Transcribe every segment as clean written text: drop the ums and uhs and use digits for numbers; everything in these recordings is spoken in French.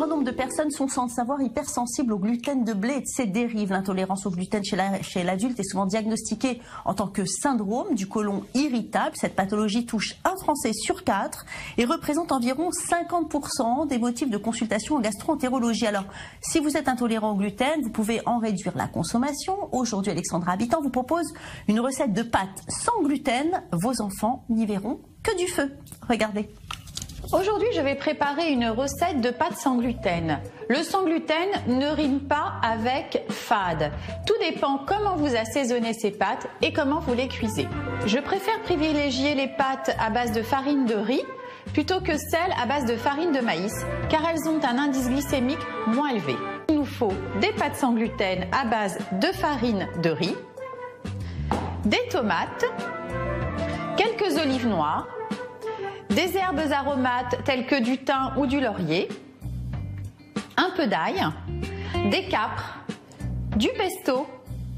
grand nombre de personnes sont sans le savoir hypersensibles au gluten de blé et de ses dérives. L'intolérance au gluten chez l'adulte est souvent diagnostiquée en tant que syndrome du côlon irritable. Cette pathologie touche un Français sur 4 et représente environ 50% des motifs de consultation en gastro-entérologie. Alors, si vous êtes intolérant au gluten, vous pouvez en réduire la consommation. Aujourd'hui, Alexandra Habitant vous propose une recette de pâtes sans gluten. Vos enfants n'y verront que du feu. Regardez. Aujourd'hui, je vais préparer une recette de pâtes sans gluten. Le sans gluten ne rime pas avec fade. Tout dépend comment vous assaisonnez ces pâtes et comment vous les cuisez. Je préfère privilégier les pâtes à base de farine de riz plutôt que celles à base de farine de maïs, car elles ont un indice glycémique moins élevé. Il nous faut des pâtes sans gluten à base de farine de riz, des tomates, quelques olives noires, des herbes aromates telles que du thym ou du laurier, un peu d'ail, des capres, du pesto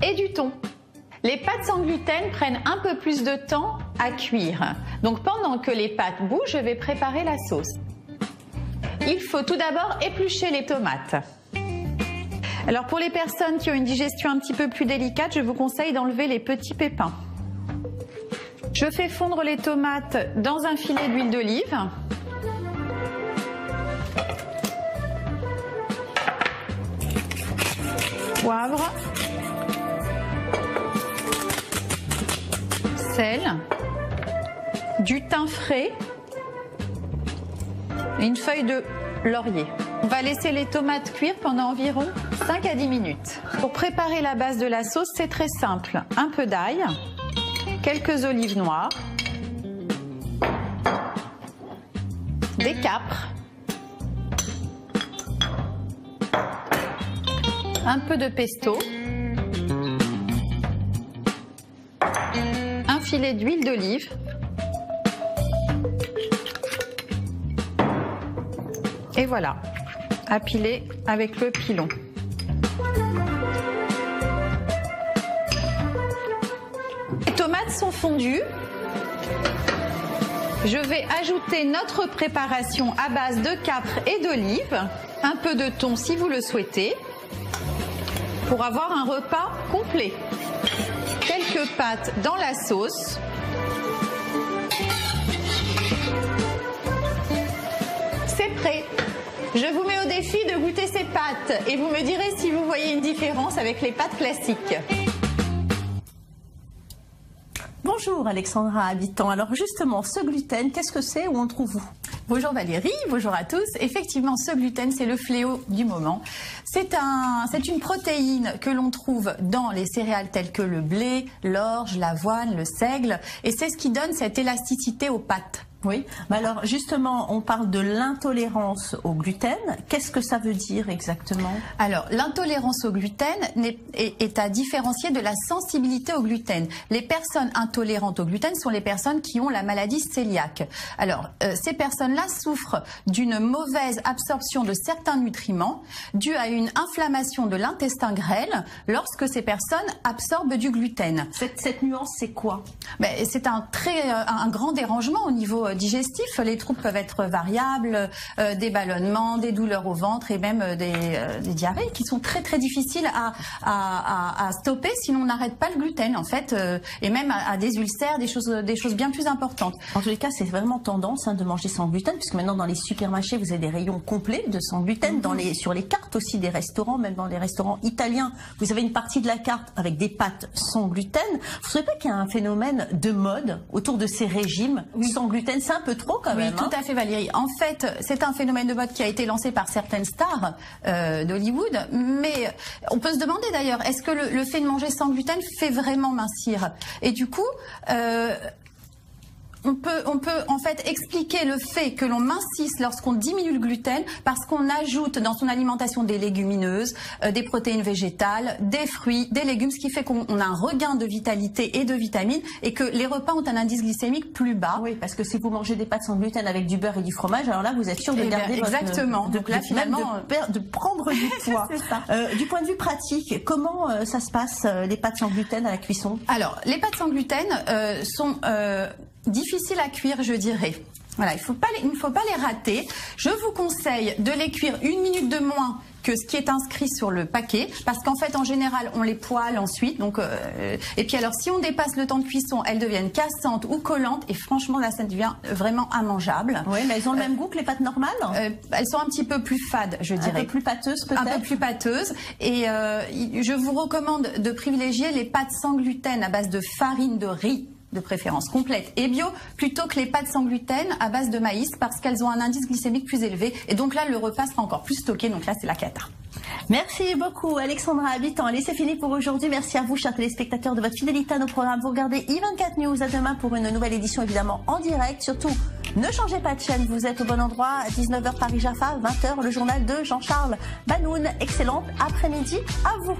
et du thon. Les pâtes sans gluten prennent un peu plus de temps à cuire. Donc pendant que les pâtes bougent, je vais préparer la sauce. Il faut tout d'abord éplucher les tomates. Alors pour les personnes qui ont une digestion un petit peu plus délicate, je vous conseille d'enlever les petits pépins. Je fais fondre les tomates dans un filet d'huile d'olive. Poivre. Sel. Du thym frais. Et une feuille de laurier. On va laisser les tomates cuire pendant environ 5 à 10 minutes. Pour préparer la base de la sauce, c'est très simple. Un peu d'ail. Quelques olives noires, des capres, un peu de pesto, un filet d'huile d'olive et voilà, à piler avec le pilon. Les tomates sont fondues. Je vais ajouter notre préparation à base de capres et d'olives, un peu de thon si vous le souhaitez, pour avoir un repas complet. Quelques pâtes dans la sauce. C'est prêt. Je vous mets au défi de goûter ces pâtes et vous me direz si vous voyez une différence avec les pâtes classiques. Bonjour Alexandra Habitant. Alors justement, ce gluten, qu'est-ce que c'est? Où on le trouve-vous? Bonjour Valérie, bonjour à tous. Effectivement, ce gluten, c'est le fléau du moment. C'est une protéine que l'on trouve dans les céréales telles que le blé, l'orge, l'avoine, le seigle. Et c'est ce qui donne cette élasticité aux pâtes. Oui, mais alors justement, on parle de l'intolérance au gluten. Qu'est-ce que ça veut dire exactement? Alors, l'intolérance au gluten est à différencier de la sensibilité au gluten. Les personnes intolérantes au gluten sont les personnes qui ont la maladie cœliaque. Alors, ces personnes-là souffrent d'une mauvaise absorption de certains nutriments due à une inflammation de l'intestin grêle lorsque ces personnes absorbent du gluten. Cette nuance, c'est quoi? C'est un grand dérangement au niveau digestif. Les troubles peuvent être variables, des ballonnements, des douleurs au ventre et même des diarrhées qui sont très très difficiles à stopper si l'on n'arrête pas le gluten en fait, et même à des ulcères, des choses bien plus importantes. En tous les cas, c'est vraiment tendance de manger sans gluten, puisque maintenant dans les supermarchés vous avez des rayons complets de sans gluten, sur les cartes aussi des restaurants, même dans les restaurants italiens, vous avez une partie de la carte avec des pâtes sans gluten. Vous ne trouvez pas qu'il y a un phénomène de mode autour de ces régimes sans gluten? C'est un peu trop quand même. Oui, tout à fait Valérie. En fait, c'est un phénomène de mode qui a été lancé par certaines stars d'Hollywood, mais on peut se demander d'ailleurs, est-ce que le fait de manger sans gluten fait vraiment mincir? Et du coup, on peut en fait expliquer le fait que l'on mincisse lorsqu'on diminue le gluten parce qu'on ajoute dans son alimentation des légumineuses, des protéines végétales, des fruits, des légumes, ce qui fait qu'on a un regain de vitalité et de vitamines et que les repas ont un indice glycémique plus bas. Oui, parce que si vous mangez des pâtes sans gluten avec du beurre et du fromage, alors là vous êtes sûr de garder exactement. Donc là finalement de prendre du poids. C'est ça. Du point de vue pratique, comment ça se passe les pâtes sans gluten à la cuisson? Alors les pâtes sans gluten sont difficile à cuire, je dirais. Voilà, il ne faut pas les rater. Je vous conseille de les cuire 1 minute de moins que ce qui est inscrit sur le paquet, parce qu'en fait, en général, on les poêle ensuite. Donc, et puis alors, si on dépasse le temps de cuisson, elles deviennent cassantes ou collantes, et franchement, là, ça devient vraiment immangeable. Oui, mais elles ont le même goût que les pâtes normales. Elles sont un petit peu plus fades, je dirais. Un peu plus pâteuses, peut-être. Un peu plus pâteuses. Et je vous recommande de privilégier les pâtes sans gluten à base de farine de riz, de préférence complète et bio, plutôt que les pâtes sans gluten à base de maïs, parce qu'elles ont un indice glycémique plus élevé, et donc là le repas sera encore plus stocké, donc là c'est la cata. Merci beaucoup Alexandra Habitant. Allez, c'est fini pour aujourd'hui. Merci à vous, chers téléspectateurs, de votre fidélité à nos programmes. Vous regardez i24 News. À demain pour une nouvelle édition, évidemment en direct. Surtout, ne changez pas de chaîne, vous êtes au bon endroit. À 19h Paris Jaffa, 20h le journal de Jean-Charles Banoun. Excellente après-midi à vous.